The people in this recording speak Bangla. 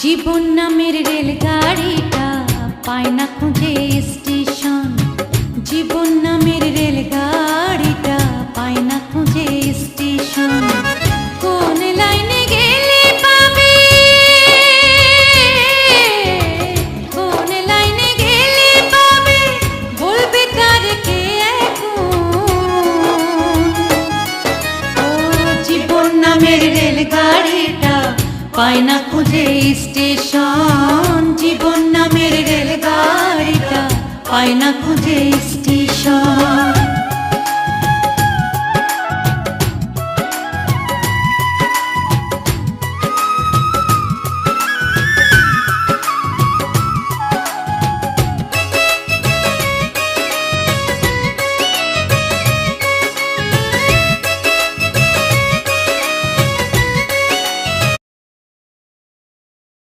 জীবন নামের রেলগাড়িটা পায় না খুঁজে স্টেশন। জীবন নামের রেলগাড়িটা পায় না খুঁজে স্টেশন। কোন লাইনে গেলে পাবে, কোন লাইনে গেলে পাবে, বলবে তার কে এখন। ও জীবন নামের রেলগাড়িটা পায় না খুঁজে স্টেশন। জীবন নামের রেলগাড়িটা পায় না খুঁজে স্টেশন।